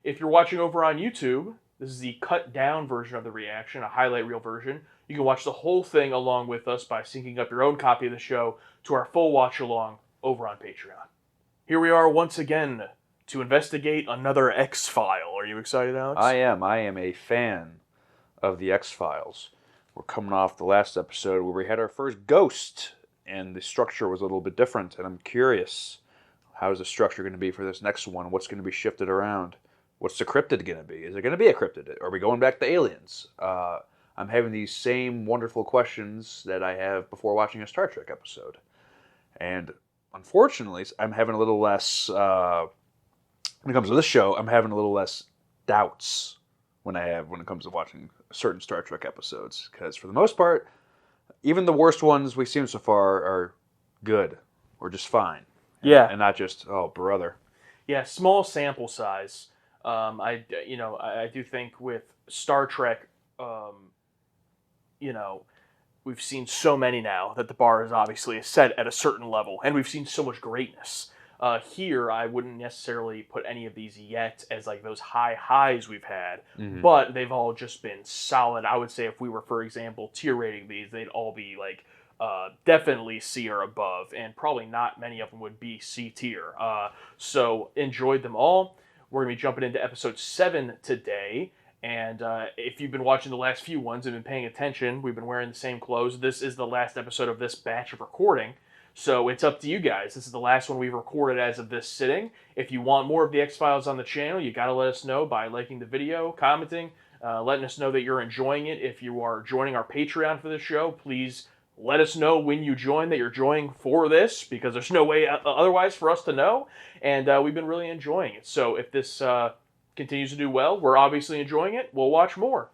If you're watching over on YouTube, this is the cut down version of the reaction, a highlight reel version. You can watch the whole thing along with us by syncing up your own copy of the show to our full watch along over on Patreon. Here we are once again to investigate another X-File. Are you excited, Alex? I am. I am a fan of the X-Files. We're coming off the last episode where we had our first ghost, and the structure was a little bit different, and I'm curious, how is the structure going to be for this next one? What's going to be shifted around? What's the cryptid going to be? Is it going to be a cryptid? Are we going back to aliens? I'm having these same wonderful questions that I have before watching a Star Trek episode. And unfortunately, I'm having a little less, when it comes to this show, I'm having a little less doubts when it comes to watching certain Star Trek episodes. Because for the most part, even the worst ones we've seen so far are good or just fine. Yeah. And not just, oh, brother. Yeah, small sample size. I do think with Star Trek, we've seen so many now that the bar is obviously set at a certain level, and we've seen so much greatness. Here, I wouldn't necessarily put any of these yet as like those high highs we've had, but they've all just been solid. I would say if we were, for example, tier rating these, they'd all be like definitely C or above, and probably not many of them would be C tier. So enjoyed them all. We're going to be jumping into episode 7 today, and if you've been watching the last few ones and been paying attention, we've been wearing the same clothes. This is the last episode of this batch of recording, so it's up to you guys. This is the last one we've recorded as of this sitting. If you want more of the X-Files on the channel, you got to let us know by liking the video, commenting, letting us know that you're enjoying it. If you are joining our Patreon for the show, please let us know when you join that you're joining for this, because there's no way otherwise for us to know, and we've been really enjoying it. So if this continues to do well, we're obviously enjoying it, we'll watch more.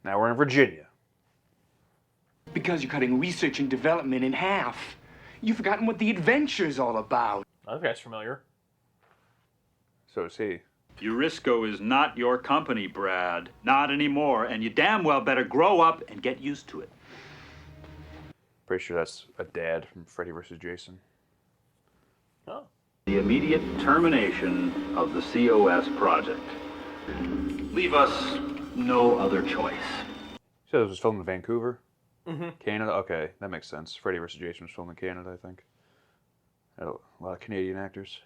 Now we're in Virginia. Because you're cutting research and development in half. You've forgotten what the adventure's all about. That guy's familiar. So is he. Eurisco is not your company, Brad. Not anymore, and you damn well better grow up and get used to it. Pretty sure that's a dad from Freddy vs. Jason. Oh. The immediate termination of the COS project. Leave us no other choice. So this was filmed in Vancouver? Mm-hmm. Canada? Okay, that makes sense. Freddy vs. Jason was filmed in Canada, I think. Had a lot of Canadian actors.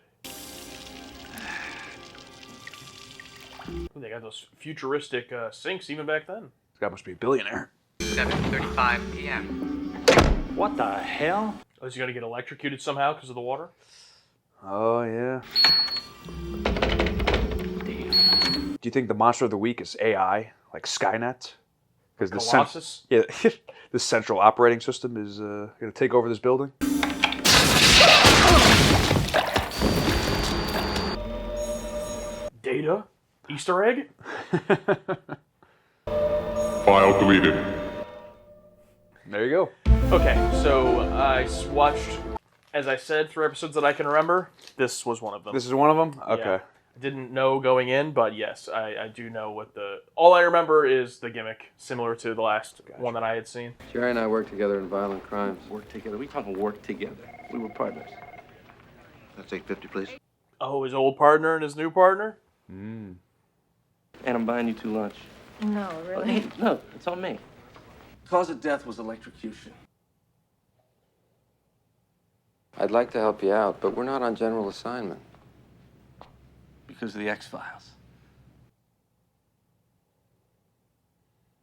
They got those futuristic sinks even back then. This guy must be a billionaire. 7:35 p.m. What the hell? Oh, is he going to get electrocuted somehow because of the water? Oh, yeah. Do you think the monster of the week is AI, like Skynet? Because Colossus? the central operating system is going to take over this building. Data? Easter egg? File deleted. There you go. Okay, so I watched, as I said, 3 episodes that I can remember. This was one of them. This is one of them? Okay. Yeah. I didn't know going in, but yes, I do know what the... All I remember is the gimmick, similar to the last one that I had seen. Jerry and I worked together in violent crimes. Work together. We talking work together. We were partners. Let's take 50, please. Oh, his old partner and his new partner? Mm. And I'm buying you 2 lunch. No, really? Hey, no, it's on me. Cause of death was electrocution. I'd like to help you out, but we're not on general assignment. Because of the X-Files.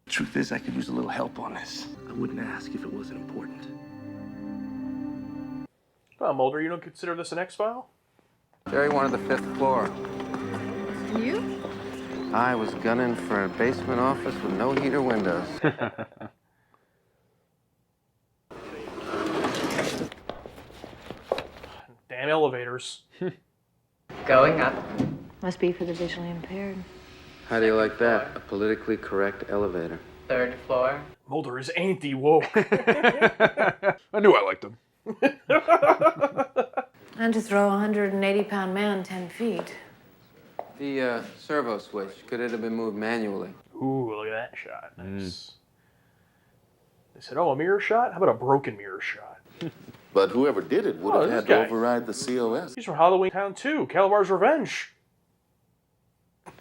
The truth is, I could use a little help on this. I wouldn't ask if it wasn't important. Oh, Mulder, you don't consider this an X-File? Jerry wanted the 5th floor. You? I was gunning for a basement office with no heater windows. Damn elevators. Going up. Must be for the visually impaired. How do you like that? A politically correct elevator. 3rd floor. Mulder is anti-woke. I knew I liked him. And to throw a 180-pound man 10 feet. The servo switch, could it have been moved manually? Ooh, look at that shot. Nice. They said, oh, a mirror shot? How about a broken mirror shot? But whoever did it would Oh, have this had guy. to override the COS. He's from Halloween Town 2, Calabar's Revenge.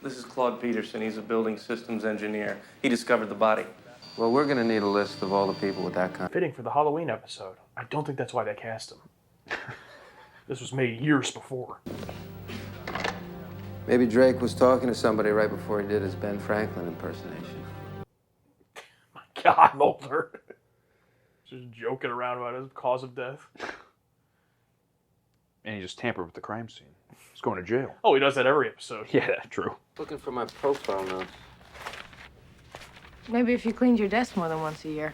This is Claude Peterson. He's a building systems engineer. He discovered the body. Well, we're gonna need a list of all the people with that kind. Fitting for the Halloween episode. I don't think that's why they cast him. This was made years before. Maybe Drake was talking to somebody right before he did his Ben Franklin impersonation. My God, Mulder. Just joking around about his cause of death. And he just tampered with the crime scene. He's going to jail. Oh, he does that every episode. Yeah, true. Looking for my profile notes. Maybe if you cleaned your desk more than once a year.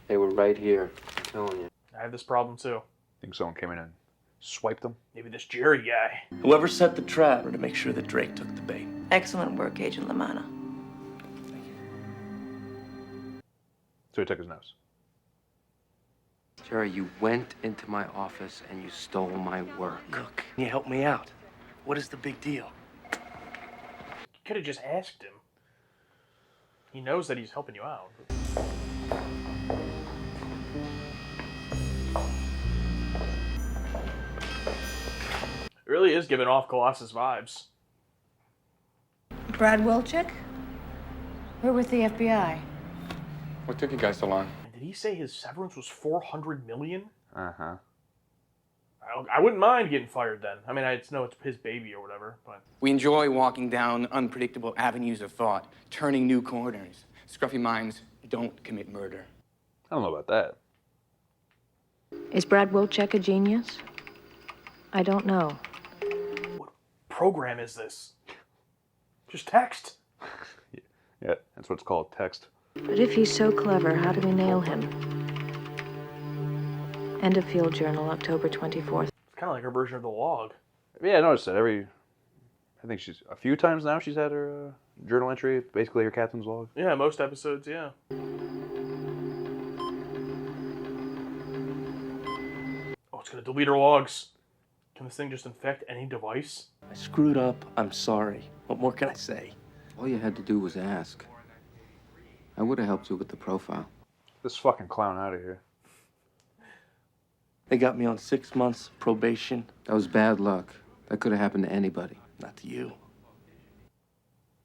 They were right here. I'm telling you. I have this problem too. Think someone came in and swiped them? Maybe this Jerry guy. Whoever set the trap to make sure that Drake took the bait. Excellent work, Agent LaManna. So he took his nose. Jerry, you went into my office and you stole my work. Look, can you help me out? What is the big deal? You could have just asked him. He knows that he's helping you out. It really is giving off Colossus vibes. Brad Wilczek? We're with the FBI. What took you guys so long? And did he say his severance was $400 million? Uh-huh. I wouldn't mind getting fired then. I mean, it's his baby or whatever, but... We enjoy walking down unpredictable avenues of thought, turning new corners. Scruffy minds don't commit murder. I don't know about that. Is Brad Wilczek a genius? I don't know. What program is this? Just text. Yeah, that's what it's called, text. But if he's so clever, how do we nail him? End of Field Journal, October 24th. It's kind of like her version of the log. Yeah, I noticed that I think she's, a few times now she's had her journal entry, basically her captain's log. Yeah, most episodes, yeah. Oh, it's gonna delete her logs. Can this thing just infect any device? I screwed up. I'm sorry. What more can I say? All you had to do was ask. I would have helped you with the profile. This fucking clown out of here. They got me on 6 months probation. That was bad luck. That could have happened to anybody. Not to you.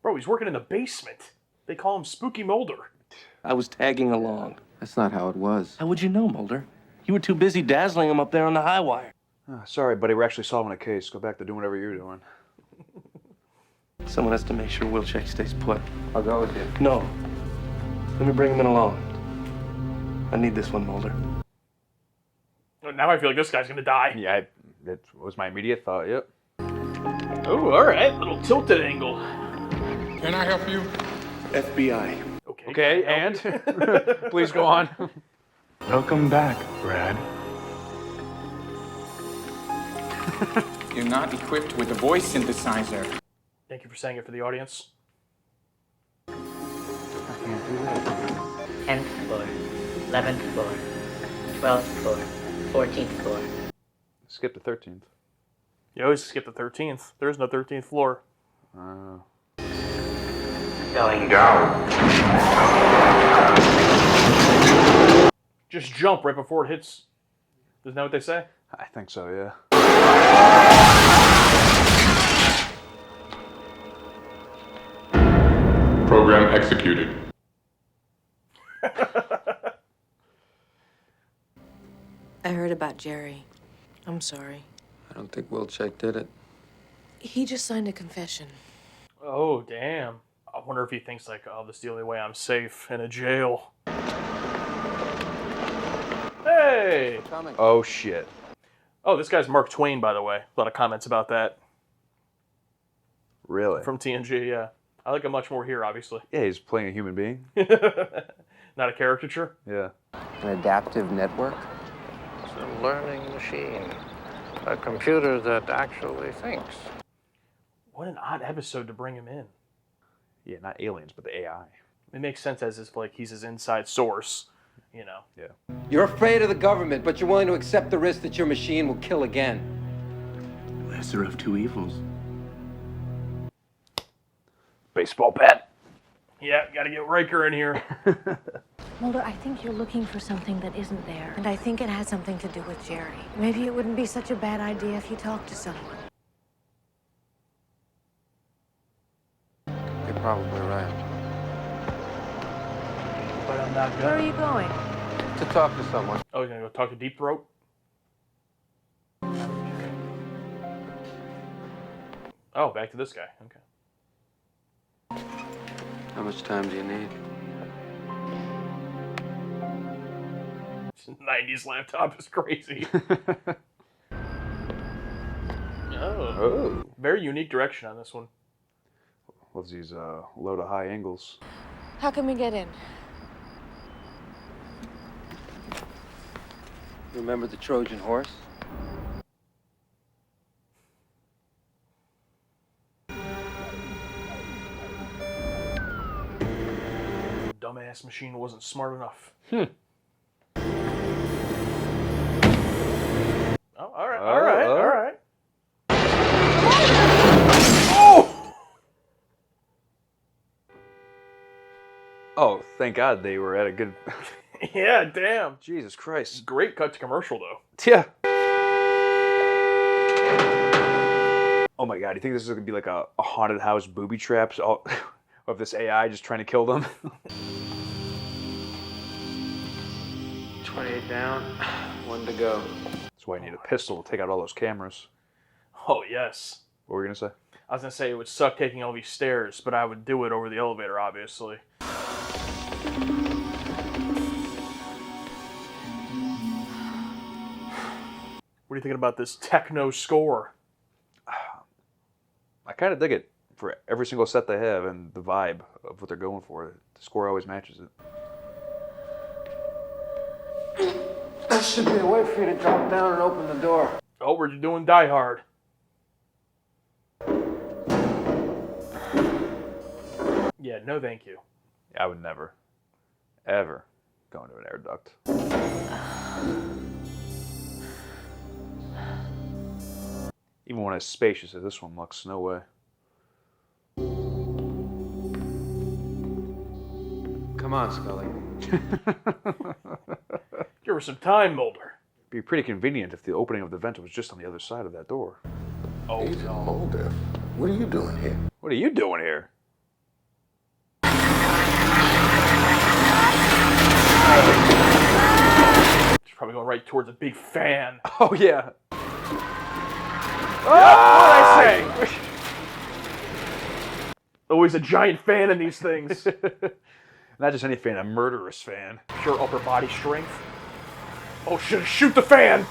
Bro, he's working in the basement. They call him Spooky Mulder. I was tagging along. That's not how it was. How would you know, Mulder? You were too busy dazzling him up there on the high wire. Oh, sorry, buddy, we're actually solving a case. Go back to doing whatever you're doing. Someone has to make sure Wilczek stays put. I'll go with you. No. Let me bring him in alone. I need this one, Mulder. Now I feel like this guy's gonna die. Yeah, that was my immediate thought, yep. Oh, alright. Little tilted angle. Can I help you? FBI. Okay, and? Please go on. Welcome back, Brad. You're not equipped with a voice synthesizer. Thank you for saying it for the audience. 10th floor, 11th floor, 12th floor, 14th floor. Skip the 13th. You always skip the 13th. There is no 13th floor. Going down. Just jump right before it hits. Isn't that what they say? I think so, yeah. Program executed. I heard about Jerry. I'm sorry. I don't think Wilczek did it. He just signed a confession. Oh, damn. I wonder if he thinks like, oh, this is the only way I'm safe in a jail. Hey! Oh, shit. Oh, this guy's Mark Twain, by the way. A lot of comments about that. Really? From TNG, yeah. I like him much more here, obviously. Yeah, he's playing a human being. Not a caricature. Yeah. An adaptive network? It's a learning machine. A computer that actually thinks. What an odd episode to bring him in. Yeah, not aliens, but the AI. It makes sense as if like he's his inside source, you know. Yeah. You're afraid of the government, but you're willing to accept the risk that your machine will kill again. Lesser of two evils. Baseball bat. Yeah, gotta get Riker in here. Mulder, I think you're looking for something that isn't there. And I think it has something to do with Jerry. Maybe it wouldn't be such a bad idea if you talked to someone. You're probably right. But I'm not Where are gonna. you going? To talk to someone. Oh, you're gonna go talk to Deep Throat? Oh, back to this guy. Okay. How much time do you need? 90s laptop is crazy. Oh. Very unique direction on this one. Loves these low to high angles. How can we get in? Remember the Trojan horse? Dumbass machine wasn't smart enough. Oh, all right, all right, all right. Oh! Oh, thank God they were at a good... Yeah, damn. Jesus Christ. Great cut to commercial, though. Yeah. Oh my God, do you think this is going to be like a haunted house booby traps of this AI just trying to kill them? 28 down, 1 to go. That's why I need a pistol to take out all those cameras. Oh, yes. What were you going to say? I was going to say it would suck taking all these stairs, but I would do it over the elevator, obviously. What are you thinking about this techno score? I kind of dig it for every single set they have and the vibe of what they're going for. The score always matches it. There should be a way for you to drop down and open the door. Oh, we're doing Die Hard. Yeah, no thank you. I would never, ever go into an air duct. Even one as spacious as this one looks, no way. Come on, Scully. Give her some time, Mulder. It'd be pretty convenient if the opening of the vent was just on the other side of that door. Oh, Agent Mulder, what are you doing here? What are you doing here? She's probably going right towards a big fan. Oh, yeah. Oh, what did I say? Always a giant fan in these things. Not just any fan, a murderous fan. Pure upper body strength. Oh, shoot the fan!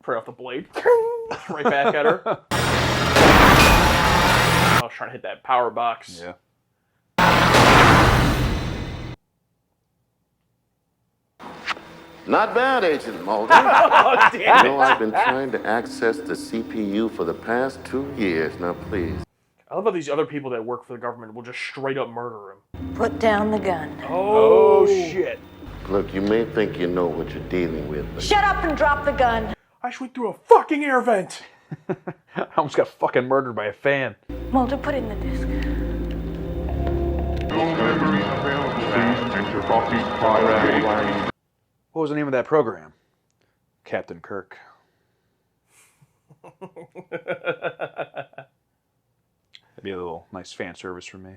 Right off the blade. Right back at her. I was trying to hit that power box. Yeah. Not bad, Agent Mulder. Oh, damn You know, I've been trying to access the CPU for the past 2 years. Now, please. I love how these other people that work for the government will just straight up murder him. Put down the gun. Oh shit. Look, you may think you know what you're dealing with, but Shut up and drop the gun. I just went through a fucking air vent. I almost got fucking murdered by a fan. Mulder, put in the disc. What was the name of that program? Captain Kirk. That'd be a little nice fan service for me.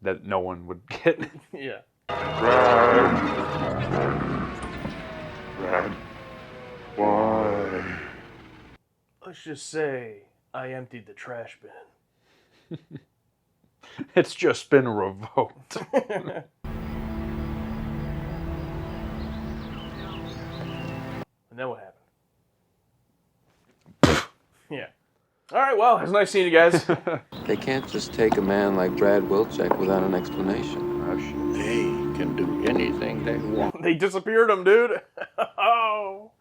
That no one would get. Yeah. Brad, why? Let's just say I emptied the trash bin. It's just been revoked. And then what happened? Yeah. All right, well, it's nice seeing you guys. They can't just take a man like Brad Wilczek without an explanation. Oh, shit. They can do anything they want. They disappeared him, dude. Oh.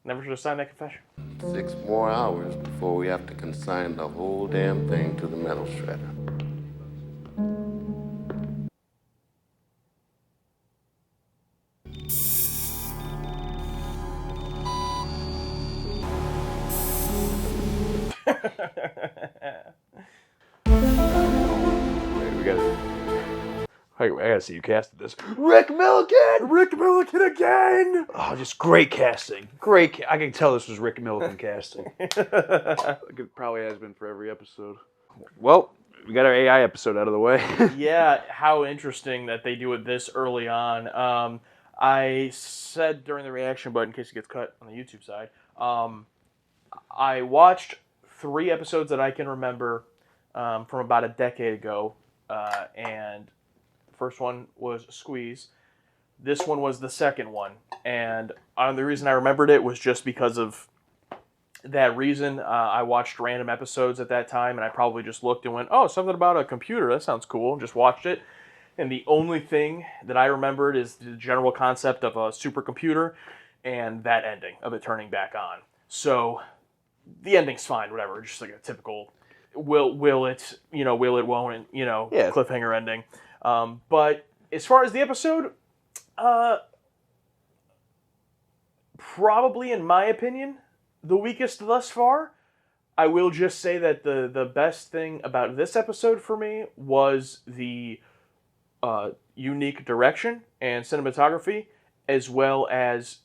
Never should have signed that confession. 6 more hours before we have to consign the whole damn thing to the metal shredder. Wait, we got I gotta see you casted this. Rick Milligan! Rick Milligan again! Oh, just great casting. I can tell this was Rick Milligan casting. Like it probably has been for every episode. Well, we got our AI episode out of the way. Yeah, how interesting that they do it this early on. I said during the reaction, but in case it gets cut on the YouTube side, I watched 3 episodes that I can remember from about a decade ago, and the first one was Squeeze. This one was the second one, and the reason I remembered it was just because of that reason. I watched random episodes at that time, and I probably just looked and went, oh, something about a computer, that sounds cool, and just watched it. And the only thing that I remembered is the general concept of a supercomputer and that ending of it turning back on. So the ending's fine, whatever, just like a typical will it, will it, won't it, Yeah. cliffhanger ending. But as far as the episode, probably, in my opinion, the weakest thus far. I will just say that the best thing about this episode for me was the unique direction and cinematography, as well as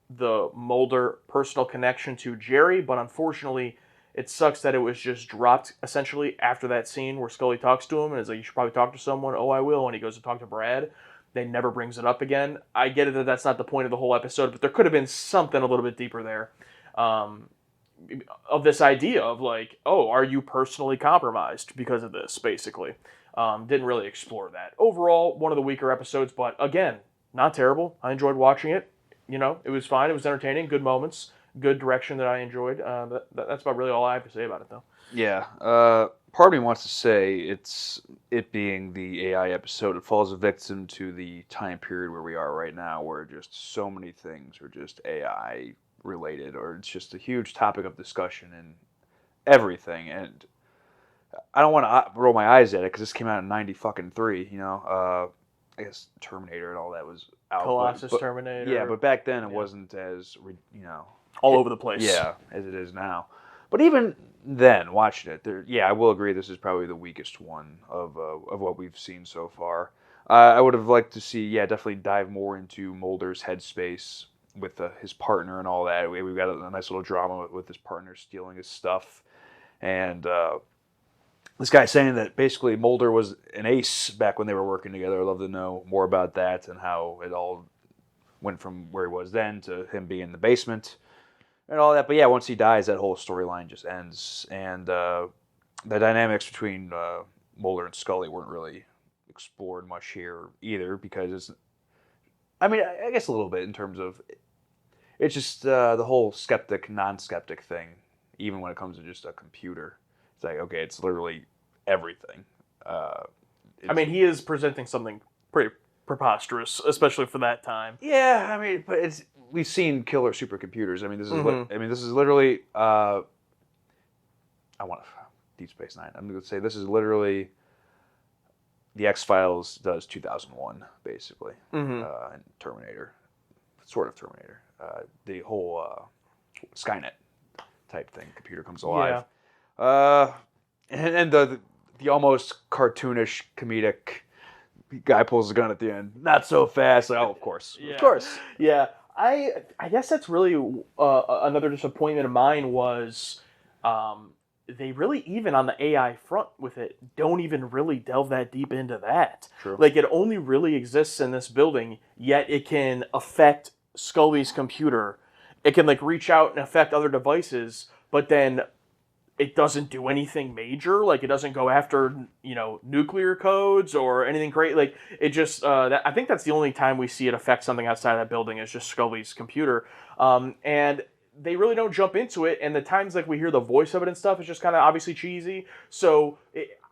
the Mulder personal connection to Jerry. But unfortunately, it sucks that it was just dropped essentially after that scene where Scully talks to him and is like, you should probably talk to someone. Oh, I will. And he goes to talk to Brad. They never brings it up again. I get it that that's not the point of the whole episode, but there could have been something a little bit deeper there. Of this idea of like, oh, are you personally compromised because of this, basically. Didn't really explore that. Overall, one of the weaker episodes, but again, not terrible. I enjoyed watching it. It was fine. It was entertaining. Good moments. Good direction that I enjoyed. That's about really all I have to say about it, though. Yeah. Part of me wants to say it being the AI episode, it falls a victim to the time period where we are right now, where just so many things are just AI related, or it's just a huge topic of discussion and everything. And I don't want to roll my eyes at it because this came out in '93. I guess Terminator and all that was out. Colossus, Terminator. Yeah, but back then it wasn't as all over the place. Yeah, as it is now. But even then, watching it, I will agree this is probably the weakest one of what we've seen so far. I would have liked to see, definitely dive more into Mulder's headspace with his partner and all that. We've got a nice little drama with his partner stealing his stuff. And this guy saying that basically Mulder was an ace back when they were working together. I'd love to know more about that and how it all went from where he was then to him being in the basement and all that. But yeah, once he dies, that whole storyline just ends. And the dynamics between Mulder and Scully weren't really explored much here either, because I guess a little bit in terms of it's just the whole skeptic, non-skeptic thing, even when it comes to just a computer. It's like, okay, it's literally everything. He is presenting something pretty preposterous, especially for that time. Yeah, but we've seen killer supercomputers. This is literally. I want Deep Space Nine. I'm going to say this is literally. The X-Files does 2001, basically, and Terminator, sort of Terminator. The whole Skynet type thing. Computer comes alive. Yeah. And the almost cartoonish comedic guy pulls the gun at the end. Not so fast. Like, of course. Yeah. Of course. Yeah. I guess that's really another disappointment of mine was they really, even on the AI front with it, don't even really delve that deep into that. True. Like, it only really exists in this building, yet it can affect Scully's computer. It can, reach out and affect other devices, but then it doesn't do anything major. Like, it doesn't go after, nuclear codes or anything great. Like, it just, I think that's the only time we see it affect something outside of that building is just Scully's computer. And they really don't jump into it, and the times we hear the voice of it and stuff is just kind of obviously cheesy. So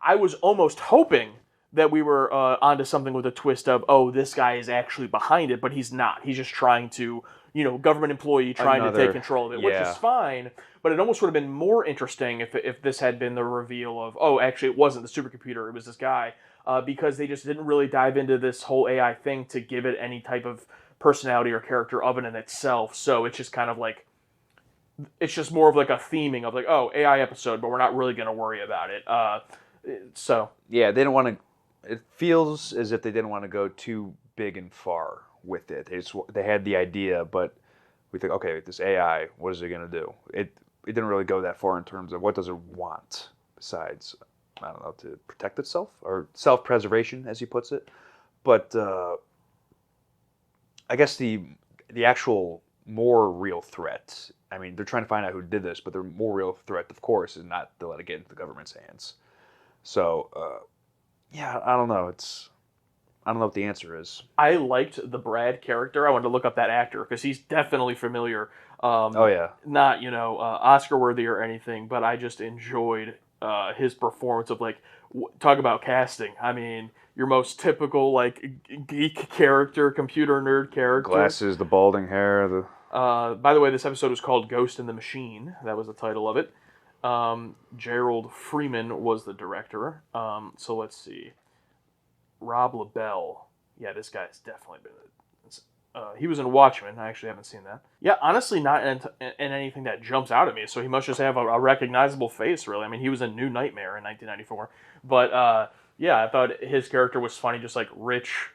I was almost hoping that we were onto something with a twist of, oh, this guy is actually behind it, but he's not. He's just trying to, government employee trying to take control of it, which is fine. But it almost would have been more interesting if this had been the reveal of, oh, actually it wasn't the supercomputer, it was this guy, because they just didn't really dive into this whole AI thing to give it any type of personality or character of it in itself. So it's just kind of it's just more of a theming of AI episode, but we're not really going to worry about it. So yeah, they don't want to it feels as if they didn't want to go too big and far with it. They had the idea, but we think, okay, this AI, what is it going to do? It didn't really go that far in terms of what does it want besides, I don't know, to protect itself or self-preservation, as he puts it. But I guess the actual more real threat, I mean, they're trying to find out who did this, but the more real threat, of course, is not to let it get into the government's hands. So, yeah, I don't know. I don't know what the answer is. I liked the Brad character. I wanted to look up that actor because he's definitely familiar. Oh yeah. Not Oscar worthy or anything, but I just enjoyed his performance of like talk about casting. I mean, your most typical like geek character, computer nerd character. Glasses, the balding hair, the. By the way, this episode was called Ghost in the Machine. That was the title of it. Gerald Freeman was the director. So let's see. Rob LaBelle. Yeah, this guy's definitely been. He was in Watchmen. I actually haven't seen that. Yeah, honestly, not in anything that jumps out at me. So he must just have a recognizable face, really. I mean, he was in New Nightmare in 1994. But yeah, I thought his character was funny, just like rich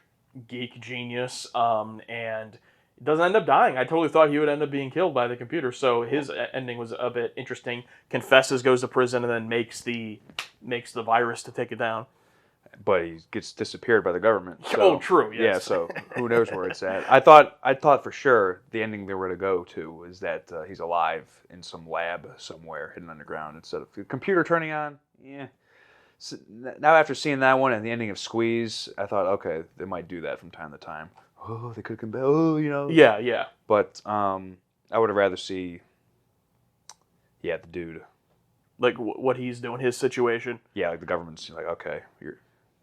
geek genius. And he doesn't end up dying. I totally thought he would end up being killed by the computer. So his ending was a bit interesting. Confesses, goes to prison, and then makes the virus to take it down. But he gets disappeared by the government. So, oh, true. Yes. Yeah, so who knows where it's at? I thought for sure the ending they were to go to was that he's alive in some lab somewhere hidden underground instead of the computer turning on. Yeah. So now after seeing that one and the ending of Squeeze, I thought, okay, they might do that from time to time. Oh, they could come back. Oh, Yeah, yeah. But I would have rather see, the dude. Like what he's doing, his situation. Yeah, like the government's like, okay, you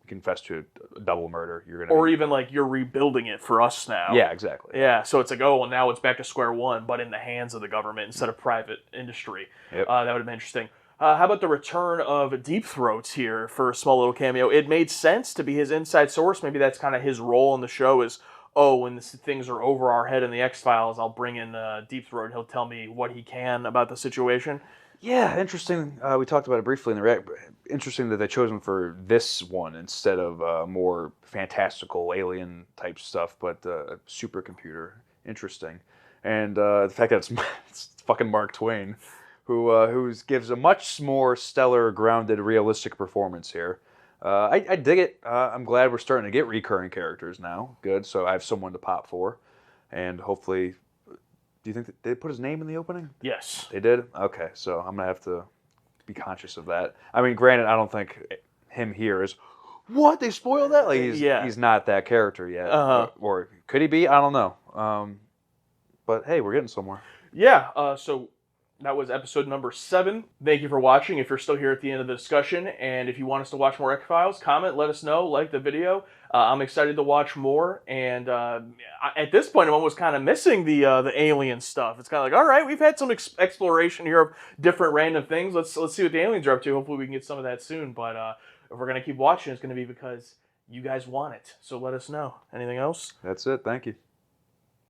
confess to a double murder. You're gonna. Or even like you're rebuilding it for us now. Yeah, exactly. Yeah, so it's like, oh, well, now it's back to square one, but in the hands of the government instead of private industry. Yep. That would have been interesting. How about the return of Deep Throats here for a small little cameo? It made sense to be his inside source. Maybe that's kind of his role in the show is, oh, when things are over our head in the X-Files, I'll bring in Deep Throat. He'll tell me what he can about the situation. Yeah, interesting. We talked about it briefly in the interesting that they chose him for this one instead of more fantastical alien type stuff, but a supercomputer. Interesting, and the fact that it's fucking Mark Twain, who gives a much more stellar, grounded, realistic performance here. I dig it. I'm glad we're starting to get recurring characters now. Good, so I have someone to pop for, and hopefully. Do you think that they put his name in the opening? Yes. They did? Okay, so I'm going to have to be conscious of that. I mean, granted, I don't think him here is, what, they spoiled that? Like, he's not that character yet. Uh-huh. Or could he be? I don't know. But hey, we're getting somewhere. Yeah, so that was episode number 7. Thank you for watching. If you're still here at the end of the discussion, and if you want us to watch more X-Files, comment, let us know, like the video. I'm excited to watch more, and at this point, I'm almost kind of missing the alien stuff. It's kind of like, all right, we've had some exploration here of different random things. Let's see what the aliens are up to. Hopefully, we can get some of that soon. But if we're gonna keep watching, it's gonna be because you guys want it. So let us know. Anything else? That's it. Thank you.